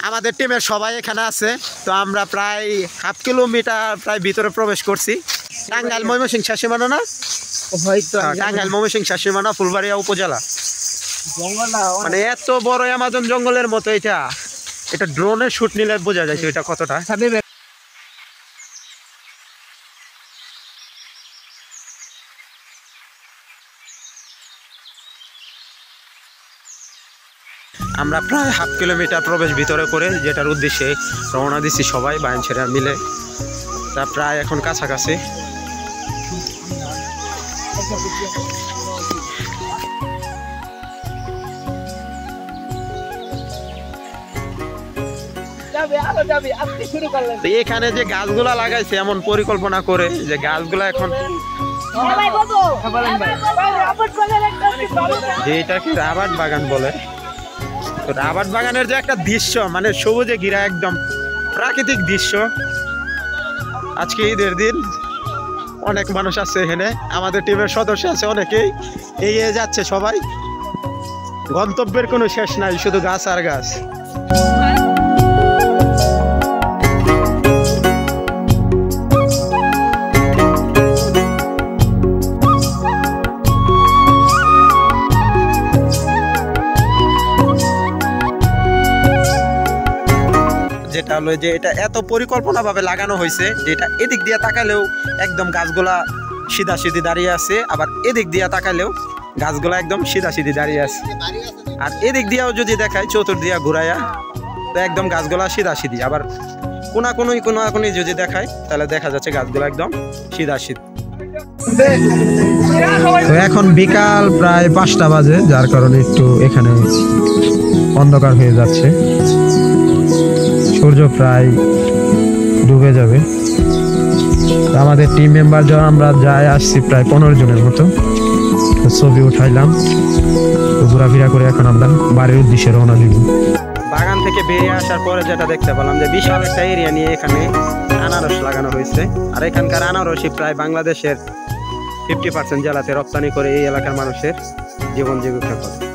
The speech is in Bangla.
আমাদের টিমের সবাই এখানে আছে। তো আমরা প্রায় হাফ কিলোমিটার প্রায় ভিতরে প্রবেশ করছি। টাঙ্গাইল ময়মনসিংহ শাসিমানা না, টাঙ্গাইল ময়মনসিংহ শাসিমানা ফুলবাড়িয়া উপজেলা। মানে এত বড় অ্যামাজন জঙ্গলের মতো এটা ড্রোনে শুট নিলে বোঝা যায় এটা কতটা। আমরা প্রায় হাফ কিলোমিটার প্রবেশ ভিতরে করে যেটার উদ্দেশ্যে রওনা দিচ্ছি সবাই বায়ন ছেড়ে মিলে। তা প্রায় এখন কাছাকাছি। এখানে যে গাছগুলা লাগাইছে এমন পরিকল্পনা করে যে গাছগুলা এখন যে এটাকে রাবার বাগান বলে। তো রাবার বাগানের যে একটা দৃশ্য মানে সবুজে ঘিরা একদম প্রাকৃতিক দৃশ্য। আজকে ঈদের দিন অনেক মানুষ আছে এখানে, আমাদের টিমের সদস্য আছে অনেকেই এগিয়ে যাচ্ছে সবাই। গন্তব্যের কোনো শেষ নাই, শুধু গাছ আর গাছ। যেটা হলো যে এটা এত পরিকল্পনা ভাবে লাগানো হয়েছে যে এটা এদিক দিয়ে তাকালেও একদম গাছগুলা সিধা সিধি দাঁড়িয়ে আছে, আবার এদিক দিয়ে তাকালেও গাছগুলা একদম সিধা সিধি দাঁড়িয়ে আছে। আর এদিক দিয়েও যদি দেখায় চতুর্দিয়া ঘুরাইয়া তো একদম গাছগুলা সিধা সিধি, আবার কোনাকুনি যদি দেখায় তাহলে দেখা যাচ্ছে গাছগুলো একদম সিধা সিধি। তো এখন বিকাল প্রায় 5টা বাজে, যার কারণে একটু এখানে অন্ধকার হয়ে যাচ্ছে, সূর্য প্রায় ডুবে যাবে। আমাদের টিম মেম্বার যখন আমরা আসছি প্রায় 15 জনের মতো, ছবি উঠাইলাম। তো ঘোরাফেরা করে এখন আমরা বাড়ির উদ্দেশ্যে রওনা দিব। বাগান থেকে বেরিয়ে আসার পরে যেটা দেখতে পেলাম যে বিশাল একটা এরিয়া নিয়ে এখানে আনারস লাগানো হয়েছে। আর এখানকার আনারসই প্রায় বাংলাদেশের 50% জেলাতে রপ্তানি করে এই এলাকার মানুষের জীবন জীবিকা করে।